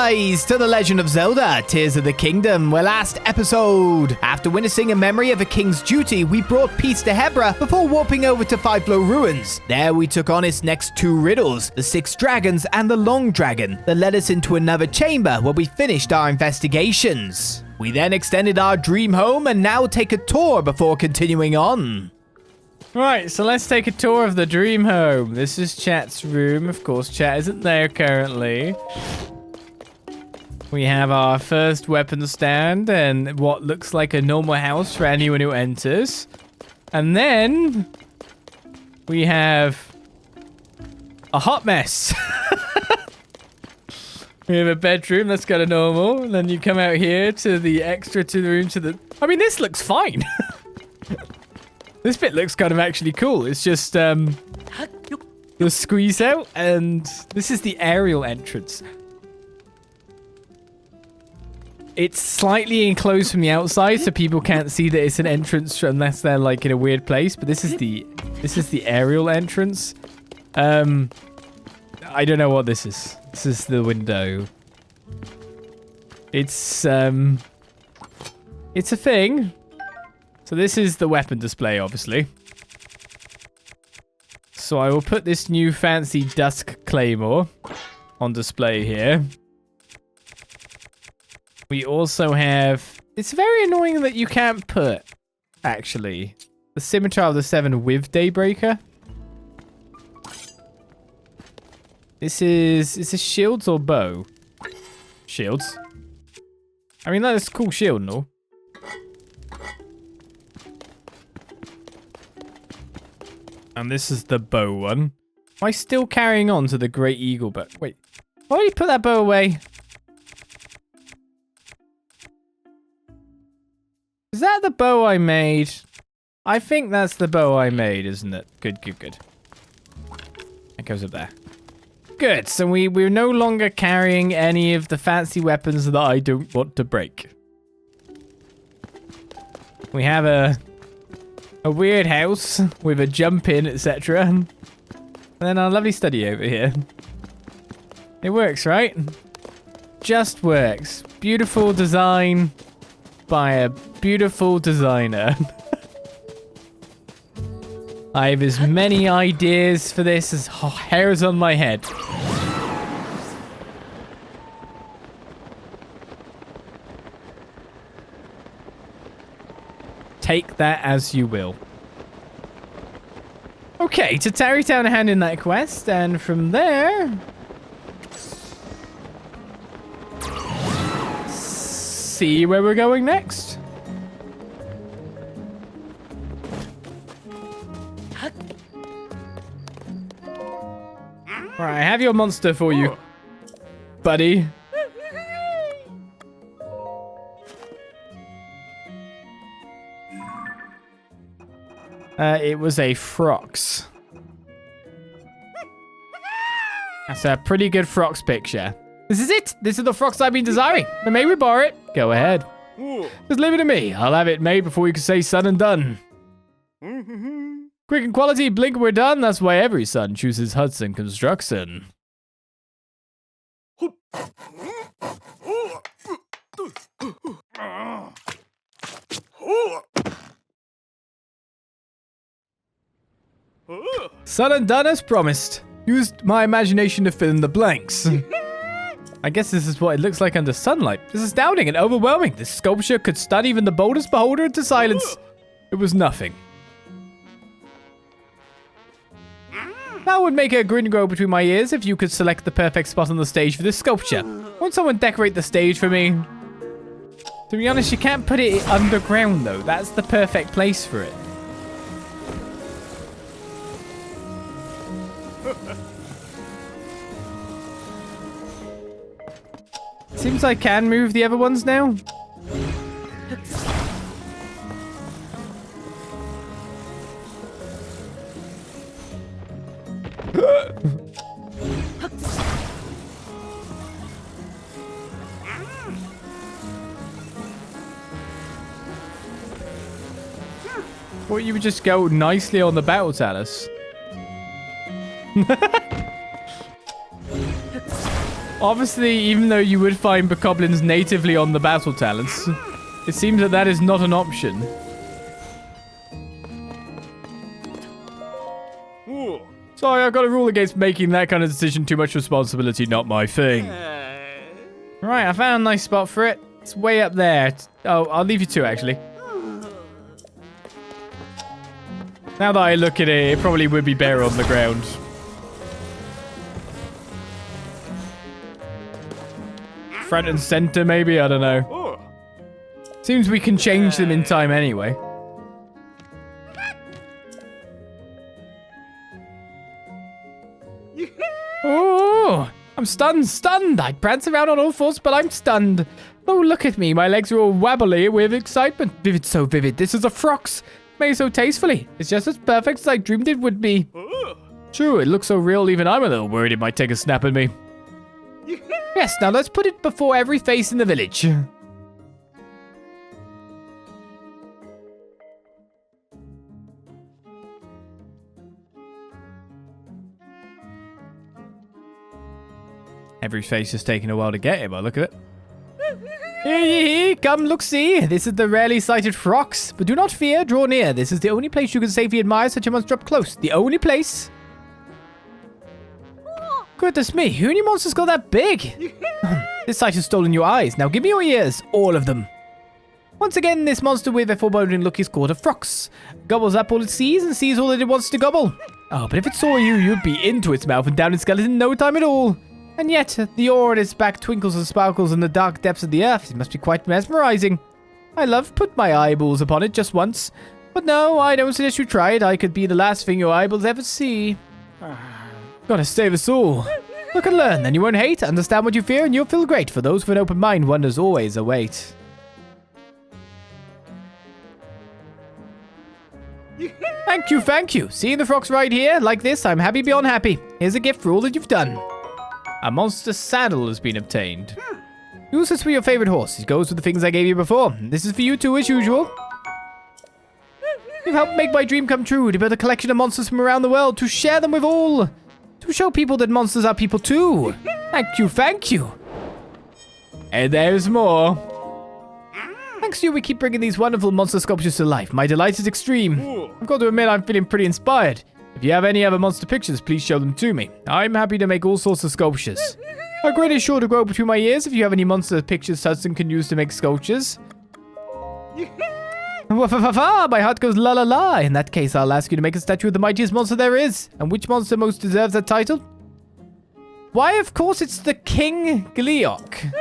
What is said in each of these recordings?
guys to the Legend of Zelda, Tears of the Kingdom, where last episode, after witnessing a memory of a king's duty, we brought peace to Hebra before warping over to Five Flow Ruins. There we took on its next two riddles, the Six Dragons and the Long Dragon, that led us into another chamber where we finished our investigations. We then extended our dream home and now take a tour before continuing on. Right, so let's take a tour of the dream home. This is Chat's room. Of course, Chat isn't there currently. We have our first weapon stand and what looks like a normal house for anyone who enters. And then we have a hot mess. We have a bedroom that's kind of normal. And then you come out here to the extra to the room to the... I mean, this looks fine. This bit looks kind of actually cool. It's just the squeeze out, and this is the aerial entrance. It's slightly enclosed from the outside, so people can't see that it's an entrance unless they're like in a weird place. But this is the aerial entrance. I don't know what this is. This is the window. It's a thing. So this is the weapon display, obviously. So I will put this new fancy Dusk Claymore on display here. We also have... It's very annoying that you can't put, actually, the Scimitar of the Seven with Daybreaker. Is this shields or bow? Shields. I mean, that's a cool shield, no? And this is the bow one. Am I still carrying on to the Great Eagle bow? Wait, why did you put that bow away? Is that the bow I made? I think that's the bow I made, isn't it? Good. That goes up there. Good, so we're no longer carrying any of the fancy weapons that I don't want to break. We have a weird house with a jump in, etc. And then our lovely study over here. It works, right? Just works. Beautiful design by a beautiful designer. I have as many ideas for this as hairs on my head. Take that as you will. Okay, to Tarrytown hand in that quest, and from there... see where we're going next. Alright, I have your monster for you, buddy. It was a Frox. That's a pretty good Frox picture. This is it. This is the Frox I've been desiring. But may we borrow it? Go ahead. Just leave it to me. I'll have it made before you can say son and done. Quick and quality, blink, we're done. That's why every son chooses Hudson Construction. Son and done as promised. Used my imagination to fill in the blanks. I guess this is what it looks like under sunlight. This is astounding and overwhelming. This sculpture could stun even the boldest beholder into silence. It was nothing. That would make a grin grow between my ears if you could select the perfect spot on the stage for this sculpture. Won't someone decorate the stage for me? To be honest, you can't put it underground though. That's the perfect place for it. Seems I can move the other ones now. Or you would just go nicely on the battle talus. Obviously, even though you would find bokoblins natively on the battle talents, it seems that that is not an option. Sorry, I've got a rule against making that kind of decision. Too much responsibility, not my thing. Right, I found a nice spot for it. It's way up there. Oh, I'll leave you to, actually. Now that I look at it, it probably would be better on the ground. Front and center, maybe? I don't know. Seems we can change them in time anyway. Oh, I'm stunned. I prance around on all fours, but I'm stunned. Oh, look at me. My legs are all wobbly with excitement. Vivid, so vivid. This is a Frox. Made so tastefully. It's just as perfect as I dreamed it would be. True, it looks so real, even I'm a little worried it might take a snap at me. Yes, now let's put it before every face in the village. Every face is taking a while to get here by the look of it. Here, come, look, see. This is the rarely sighted Frox. But do not fear, draw near. This is the only place you can safely admire such a monster up close. The only place. Goodness me, who knew monsters got that big? This sight has stolen your eyes. Now give me your ears, all of them. Once again, this monster with a foreboding look is called a Frox. Gobbles up all it sees and sees all that it wants to gobble. Oh, but if it saw you, you'd be into its mouth and down its skeleton in no time at all. And yet, the ore on its back twinkles and sparkles in the dark depths of the earth. It must be quite mesmerizing. I love put my eyeballs upon it just once. But no, I don't suggest you try it. I could be the last thing your eyeballs ever see. Gotta save us all. Look and learn, then you won't hate. Understand what you fear, and you'll feel great. For those with an open mind, wonders always await. Thank you. Seeing the Frox right here, like this, I'm happy beyond happy. Here's a gift for all that you've done. A monster saddle has been obtained. Use this for your favorite horse. It goes with the things I gave you before. This is for you too, as usual. You've helped make my dream come true, to build a collection of monsters from around the world, to share them with all. To show people that monsters are people too. Thank you. And there's more. Thanks to you, we keep bringing these wonderful monster sculptures to life. My delight is extreme. I've got to admit, I'm feeling pretty inspired. If you have any other monster pictures, please show them to me. I'm happy to make all sorts of sculptures. My grin is sure to grow between my ears if you have any monster pictures Hudson can use to make sculptures. My heart goes la la la. In that case, I'll ask you to make a statue of the mightiest monster there is. And which monster most deserves that title? Why, of course, it's the King Gleeok.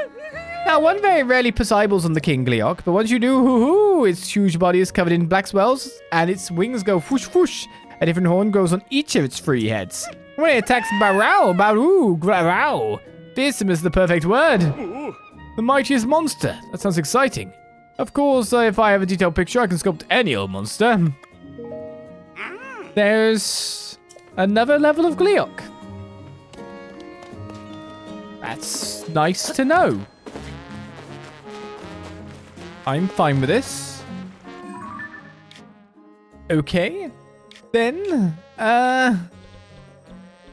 Now, one very rarely puts eyeballs on the King Gleeok, but once you do, hoo-hoo, its huge body is covered in black swells, and its wings go whoosh whoosh. A different horn grows on each of its 3 heads. When it attacks, barrow, baroo, growl. Fearsome is the perfect word. The mightiest monster. That sounds exciting. Of course, if I have a detailed picture, I can sculpt any old monster. There's another level of Gleeok. That's nice to know. I'm fine with this. Okay. Then,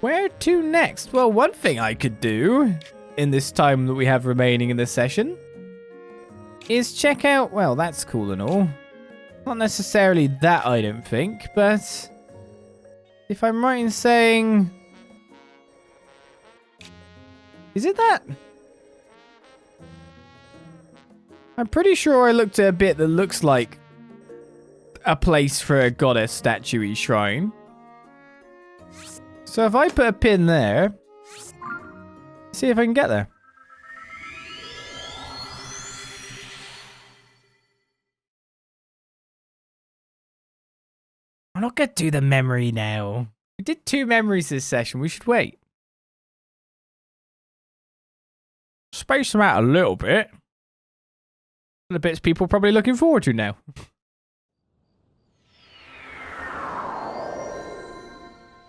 where to next? Well, one thing I could do in this time that we have remaining in this session is check out, well, that's cool and all. Not necessarily that, I don't think, but if I'm right in saying, is it that? I'm pretty sure I looked at a bit that looks like a place for a goddess statue shrine. So if I put a pin there, see if I can get there. I'm not going to do the memory now. We did 2 memories this session. We should wait. Space them out a little bit. The bits people are probably looking forward to now.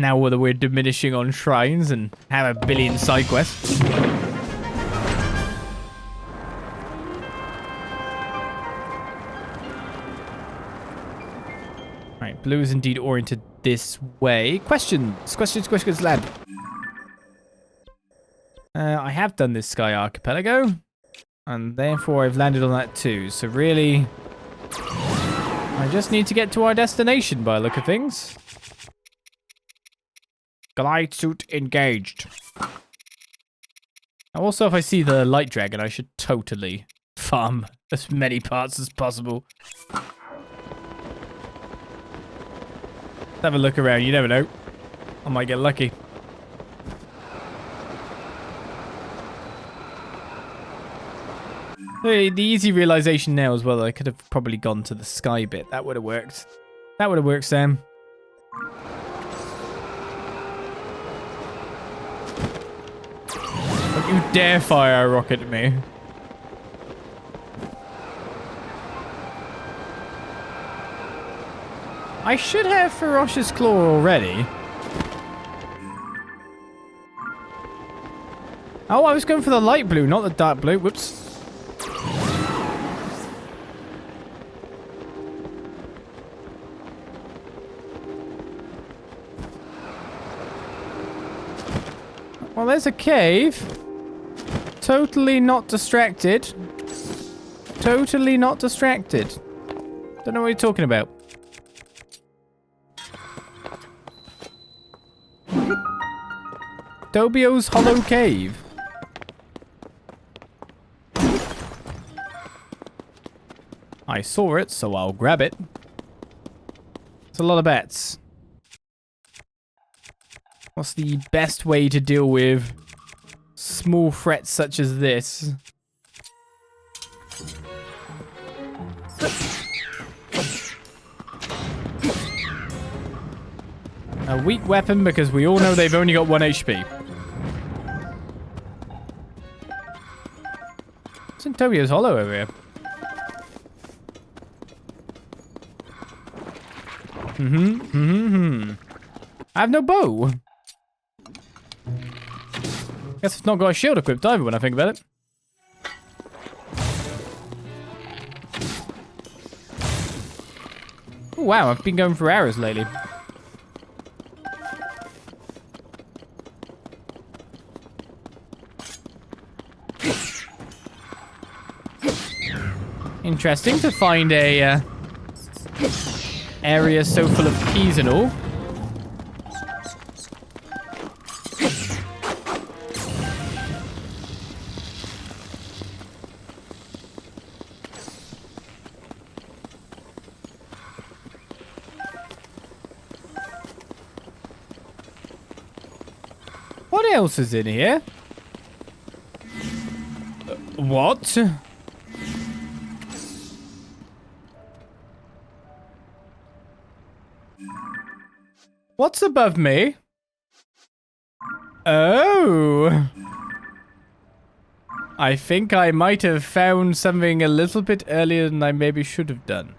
Now whether we're diminishing on shrines and have a billion side quests. Right, blue is indeed oriented this way. Questions, lad. I have done this Sky Archipelago, and therefore I've landed on that too. So really, I just need to get to our destination by the look of things. Glide suit engaged. Also, if I see the light dragon, I should totally farm as many parts as possible. Let's have a look around, you never know. I might get lucky. The easy realization now as well, I could have probably gone to the sky bit. That would have worked. That would have worked, Sam. Don't you dare fire a rocket at me. I should have Ferocious Claw already. Oh, I was going for the light blue, not the dark blue. Whoops. Well, there's a cave. Totally not distracted. Totally not distracted. Don't know what you're talking about. Tobio's Hollow Cave. I saw it, so I'll grab it. It's a lot of bets. What's the best way to deal with small threats such as this? A weak weapon because we all know they've only got 1 HP. It's in Tobio's Hollow over here. I have no bow. Guess it's not got a shield equipped either when I think about it. Oh, wow, I've been going for arrows lately. Interesting to find a area so full of keys and all. What else is in here? What? What's above me? Oh. I think I might have found something a little bit earlier than I maybe should have done.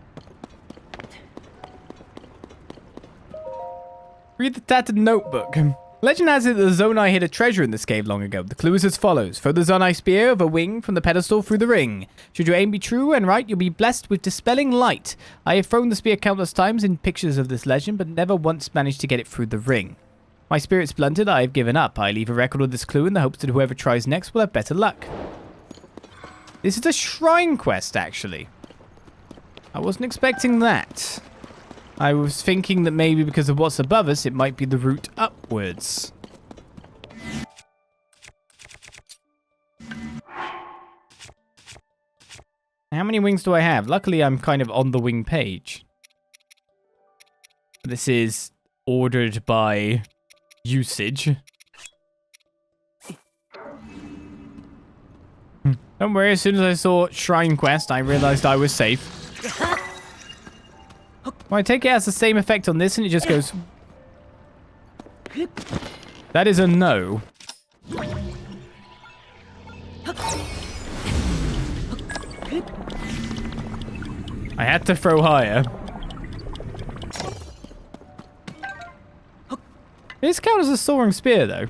Read the tattered notebook. Legend has it that the Zonai hid a treasure in this cave long ago. The clue is as follows. Throw the Zonai spear of a wing from the pedestal through the ring. Should your aim be true and right, you'll be blessed with dispelling light. I have thrown the spear countless times in pictures of this legend, but never once managed to get it through the ring. My spirit's blunted, I have given up. I leave a record of this clue in the hopes that whoever tries next will have better luck. This is a shrine quest, actually. I wasn't expecting that. I was thinking that maybe because of what's above us, it might be the route upwards. How many wings do I have? Luckily, I'm kind of on the wing page. This is ordered by usage. Don't worry, as soon as I saw Shrine Quest, I realized I was safe. Well, I take it has the same effect on this and it just goes... That is a no. I had to throw higher. This counts as a soaring spear, though.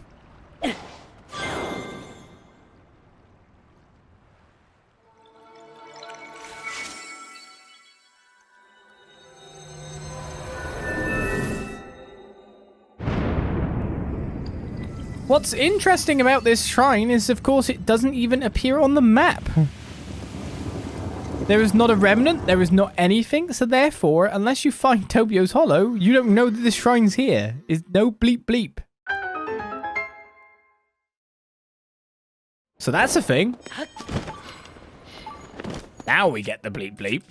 What's interesting about this shrine is, of course, it doesn't even appear on the map. There is not a remnant, there is not anything, so therefore, unless you find Tobio's Hollow, you don't know that this shrine's here. Is no bleep bleep. So that's a thing. Now we get the bleep bleep.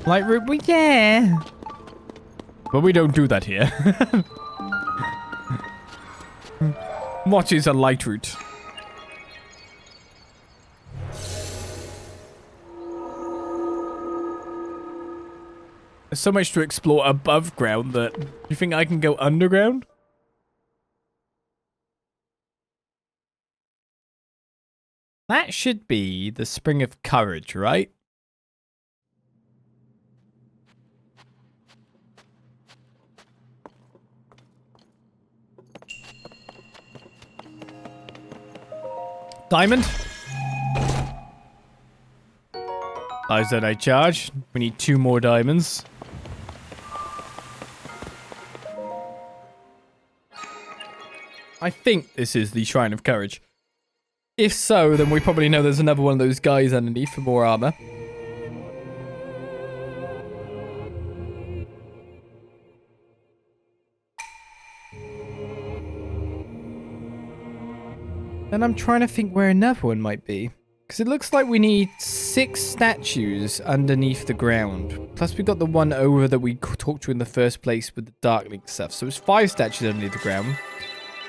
Light route, well, yeah. But we don't do that here. What is a light route? There's so much to explore above ground that you think I can go underground? That should be the Spring of Courage, right? Diamond. Olizandri charge. We need 2 more diamonds. I think this is the Shrine of Courage. If so, then we probably know there's another one of those guys underneath for more armor. And I'm trying to think where another one might be. Because it looks like we need 6 statues underneath the ground. Plus we got the one over that we talked to in the first place with the Darkling stuff. So it's 5 statues underneath the ground.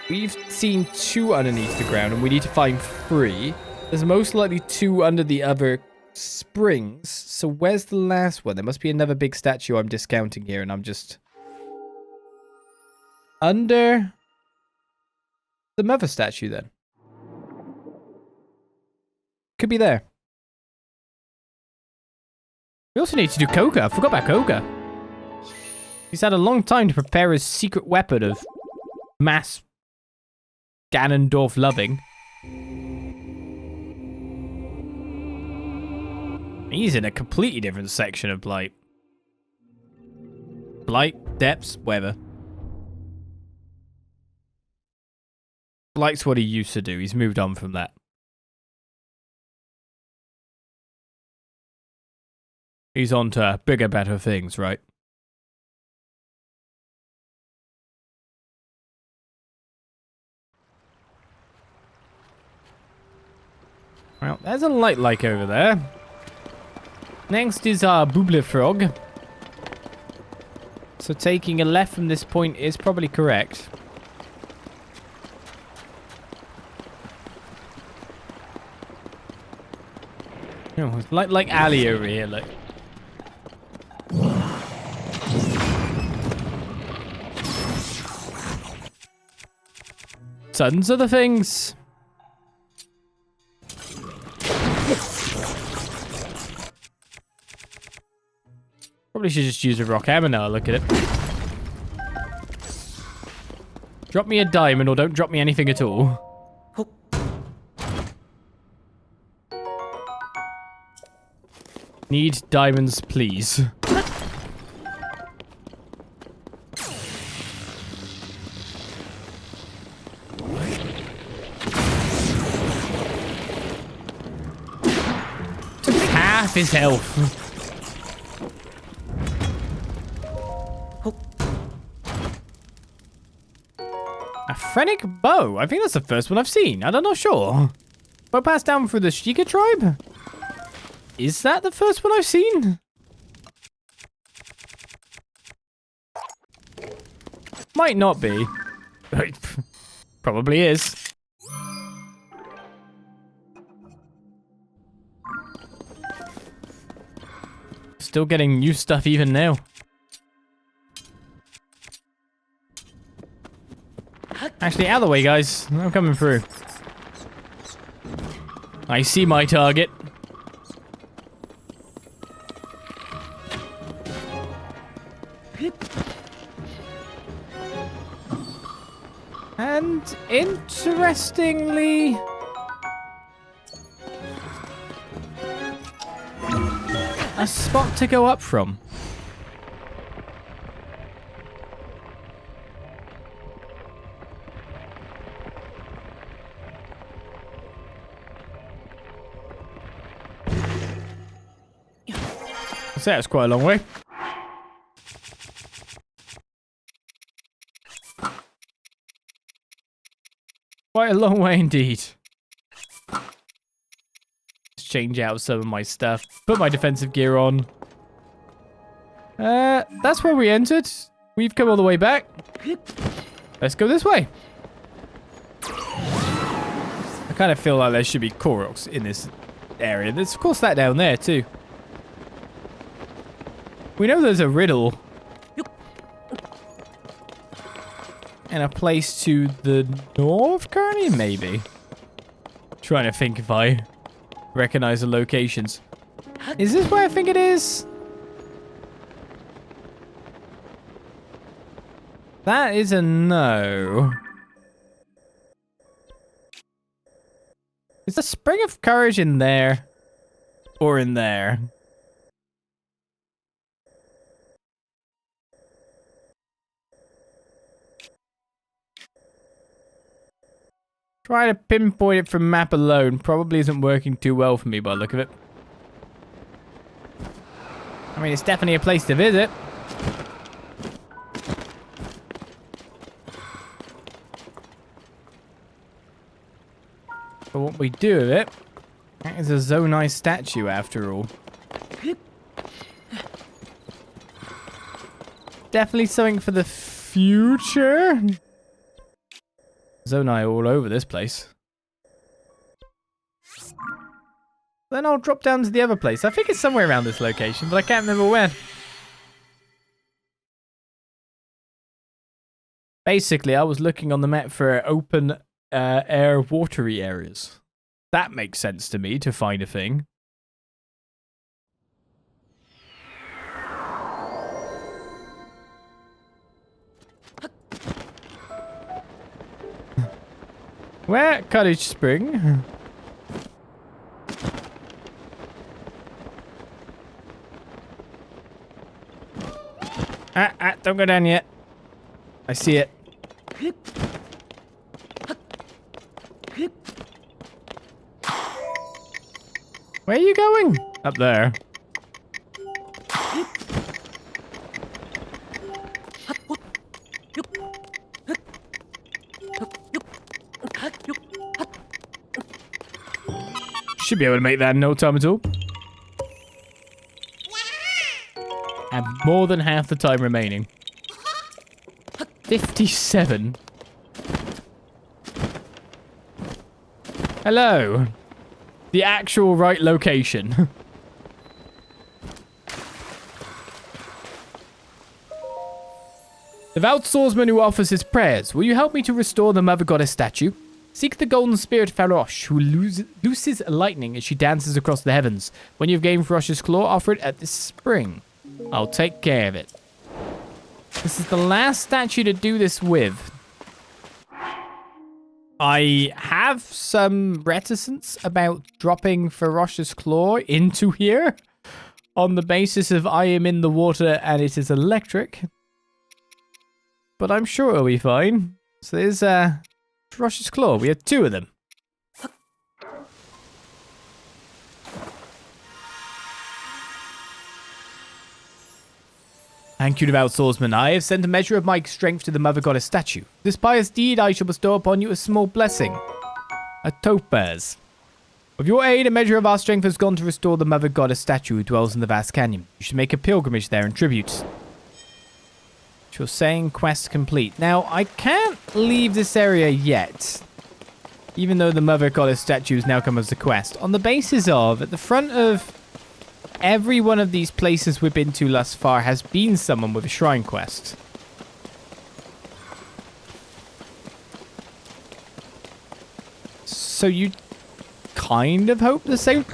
We've seen 2 underneath the ground and we need to find 3. There's most likely 2 under the other springs. So where's the last one? There must be another big statue I'm discounting here and I'm just... under the mother statue then. Could be there. We also need to do Koga. I forgot about Koga. He's had a long time to prepare his secret weapon of mass Ganondorf loving. He's in a completely different section of Blight. Blight, depths, whatever. Blight's what he used to do. He's moved on from that. He's on to bigger, better things, right? Well, there's a light like over there. Next is our Booble Frog. So taking a left from this point is probably correct. Oh, it's like alley over here, look. Tons of the things. Probably should just use a rock hammer now. Look at it. Drop me a diamond or don't drop me anything at all. Need diamonds, please. Took half his health. A phrenic bow. I think that's the first one I've seen. I'm not sure. Bow passed down through the Sheikah tribe? Is that the first one I've seen? Might not be. Probably is. Still getting new stuff even now. Actually, out of the way, guys. I'm coming through. I see my target. And interestingly, a spot to go up from. So that's quite a long way. Quite a long way indeed. Let's change out some of my stuff. Put my defensive gear on. That's where we entered. We've come all the way back. Let's go this way. I kind of feel like there should be Koroks in this area. There's of course that down there too. We know there's a riddle. And a place to the north currently, maybe. Trying to think if I recognize the locations. Is this where I think it is? That is a no. Is the Spring of Courage in there? Or in there? Trying to pinpoint it from map alone probably isn't working too well for me by the look of it. I mean, it's definitely a place to visit. But what we do with it, that is a Zonai statue after all. Definitely something for the future. Zonai all over this place. Then I'll drop down to the other place. I think it's somewhere around this location, but I can't remember when. Basically, I was looking on the map for open air watery areas. That makes sense to me to find a thing. Where? Cottage Spring. Don't go down yet. I see it. Where are you going? Up there. Should be able to make that in no time at all. And more than half the time remaining. 57. Hello. The actual right location. The Devout swordsman who offers his prayers. Will you help me to restore the Mother Goddess statue? Seek the golden spirit Frox, who looses lightning as she dances across the heavens. When you've gained Frox's claw, offer it at this spring. I'll take care of it. This is the last statue to do this with. I have some reticence about dropping Frox's claw into here on the basis of I am in the water and it is electric. But I'm sure it'll be fine. So there's Frox's claw. We had two of them. Thank you, devout swordsman. I have sent a measure of my strength to the Mother Goddess statue. This pious deed I shall bestow upon you a small blessing. A topaz. With your aid, a measure of our strength has gone to restore the Mother Goddess statue who dwells in the vast canyon. You should make a pilgrimage there in tribute. You're saying quest complete. Now, I can't leave this area yet. Even though the Mother Goddess statue has now come as a quest. On the basis of, at the front of every one of these places we've been to thus far has been someone with a shrine quest. So you kind of hope the same...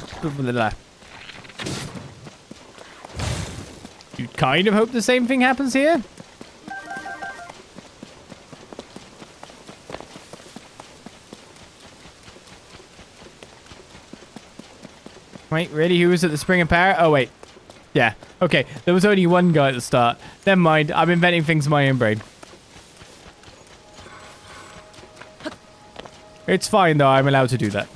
You kind of hope the same thing happens here? Wait, really? Who was at the Spring of Power? Oh, wait. Yeah. Okay. There was only one guy at the start. Never mind. I'm inventing things in my own brain. It's fine, though. I'm allowed to do that.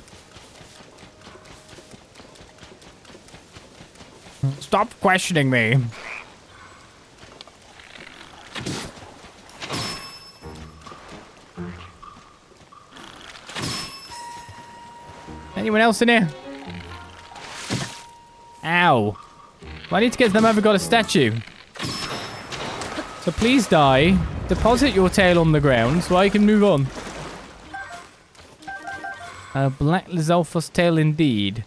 Let's stop questioning me. Anyone else in here? Ow. Well, I need to get to the Mother Goddess statue. So please die. Deposit your tail on the ground so I can move on. A black Lizalfos tail indeed.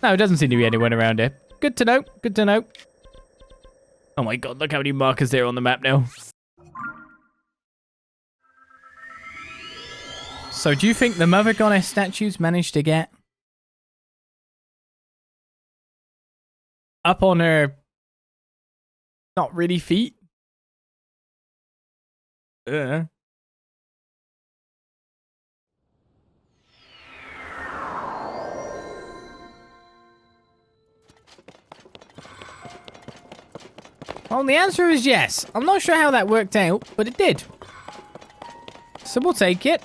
No, it doesn't seem to be anyone around here. Good to know. Good to know. Oh my god, look how many markers there are on the map now. So do you think the Mother Goddess statues managed to get up on her not really feet? Well, the answer is yes. I'm not sure how that worked out, but it did. So we'll take it.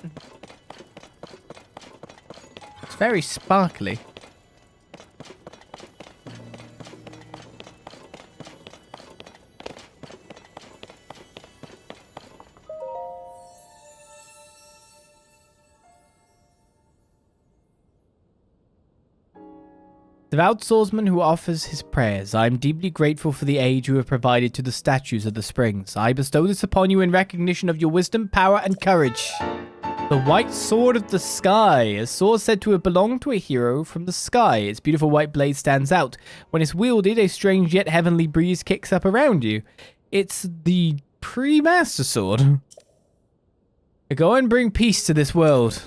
It's very sparkly. Devout swordsman who offers his prayers, I am deeply grateful for the aid you have provided to the statues of the springs. I bestow this upon you in recognition of your wisdom, power, and courage. The White Sword of the Sky, a sword said to have belonged to a hero from the sky. Its beautiful white blade stands out. When it's wielded, a strange yet heavenly breeze kicks up around you. It's the pre-master sword. Go and bring peace to this world.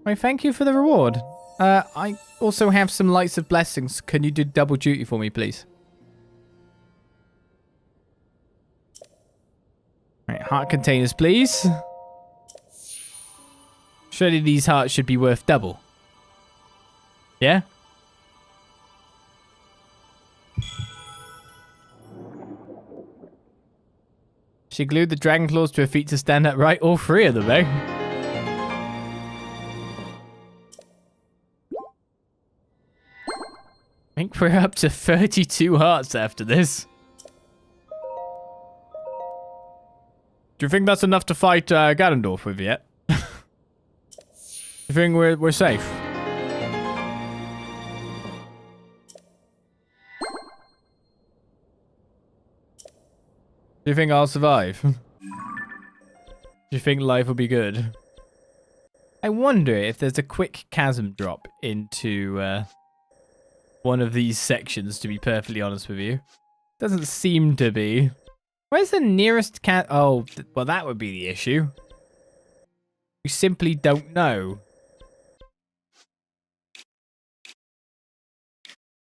Right, thank you for the reward. I also have some lights of blessings. Can you do double duty for me, please? Right, heart containers, please. Surely these hearts should be worth double. Yeah? She glued the dragon claws to her feet to stand upright. All three of them, eh? I think we're up to 32 hearts after this. Do you think that's enough to fight Ganondorf with yet? Do you think we're safe? Do you think I'll survive? Do you think life will be good? I wonder if there's a quick chasm drop into one of these sections, to be perfectly honest with you. Doesn't seem to be. Where's the nearest cat? Oh, well, that would be the issue. We simply don't know.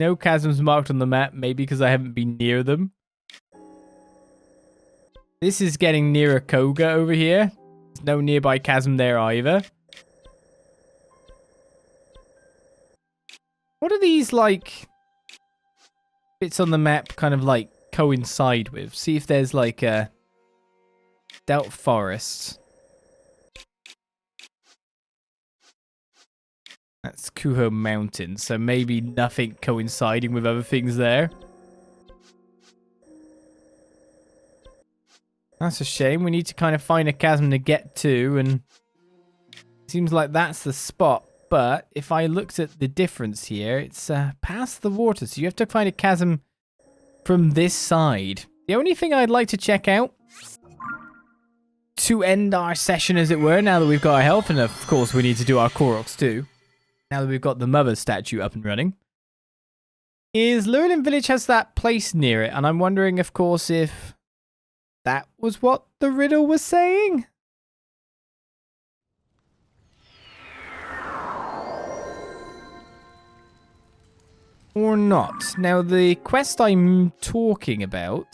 No chasms marked on the map, maybe because I haven't been near them. This is getting nearer Koga over here. There's no nearby chasm there either. What are these, like, bits on the map kind of, like, coincide with? See if there's, like, a Delt Forest. That's Kuho Mountain, so maybe nothing coinciding with other things there. That's a shame. We need to kind of find a chasm to get to, and it seems like that's the spot. But if I looked at the difference here, it's past the water, so you have to find a chasm from this side. The only thing I'd like to check out to end our session, as it were, now that we've got our health, and of course we need to do our Koroks too, now that we've got the mother statue up and running, is Lurelin Village has that place near it, and I'm wondering, of course, if that was what the riddle was saying? Or not. Now, the quest I'm talking about...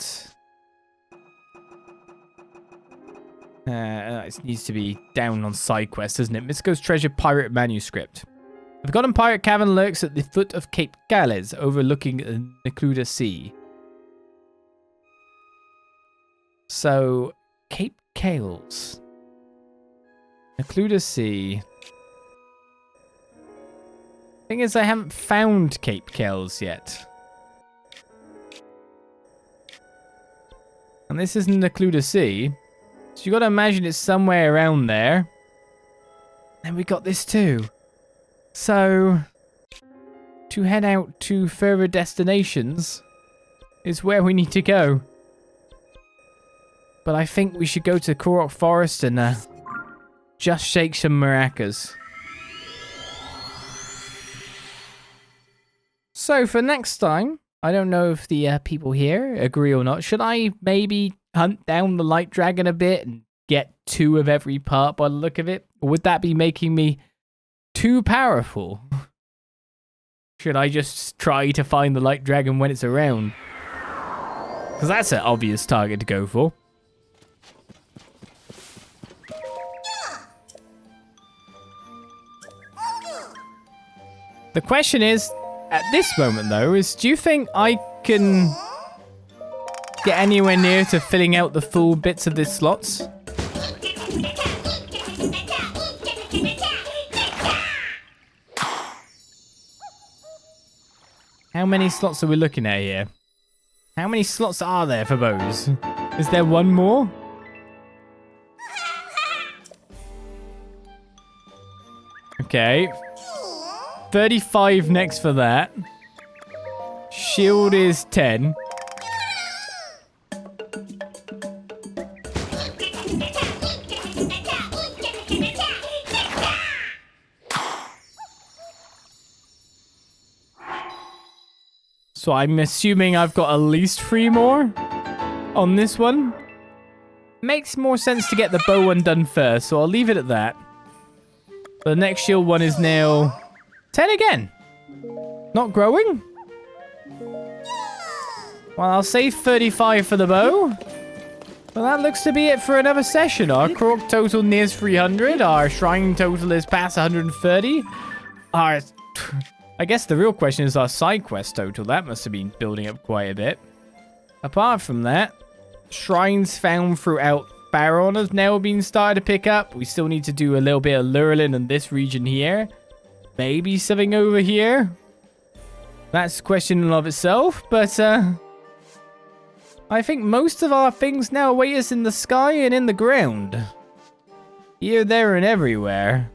it needs to be down on side quest, doesn't it? Misko's Treasure Pirate Manuscript. The Forgotten Pirate Cavern lurks at the foot of Cape Gales, overlooking the Necluda Sea. So, Cape Cales. Necluda Sea. Thing is, I haven't found Cape Kells yet. And this isn't a clue to see. So you gotta imagine it's somewhere around there. And we got this too. So, to head out to further destinations is where we need to go. But I think we should go to Korok Forest and just shake some maracas. So for next time, I don't know if the people here agree or not. Should I maybe hunt down the light dragon a bit and get 2 of every part by the look of it? Or would that be making me too powerful? Should I just try to find the light dragon when it's around? Because that's an obvious target to go for. The question is, at this moment though, is do you think I can get anywhere near to filling out the full bits of this slots? How many slots are we looking at here? How many slots are there for bows? Is there one more? Okay. 35 next for that. Shield is 10. So I'm assuming I've got at least 3 more on this one. Makes more sense to get the bow one done first, so I'll leave it at that. The next shield one is now 10 again. Not growing? Well, I'll save 35 for the bow. Well, that looks to be it for another session. Our Korok total nears 300. Our shrine total is past 130. I guess the real question is our side quest total. That must have been building up quite a bit. Apart from that, shrines found throughout Baron have now been started to pick up. We still need to do a little bit of Lurelin in this region here. Maybe something over here. That's a question in and of itself, but I think most of our things now await us in the sky and in the ground. Here, there, and everywhere.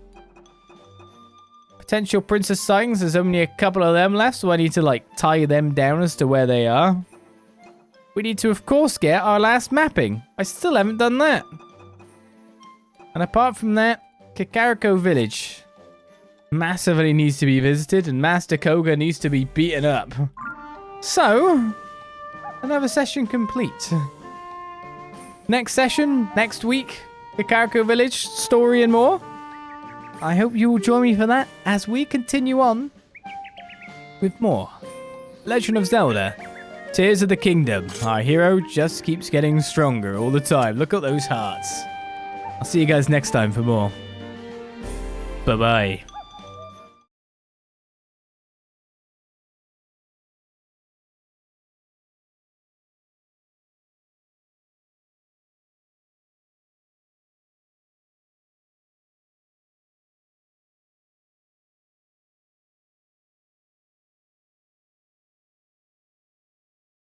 Potential princess sightings, there's only a couple of them left, so I need to like tie them down as to where they are. We need to, of course, get our last mapping. I still haven't done that. And apart from that, Kakariko Village massively needs to be visited, and Master Koga needs to be beaten up. So, another session complete. Next session, next week, Kakariko Village, story and more. I hope you will join me for that as we continue on with more Legend of Zelda, Tears of the Kingdom. Our hero just keeps getting stronger all the time. Look at those hearts. I'll see you guys next time for more. Bye-bye.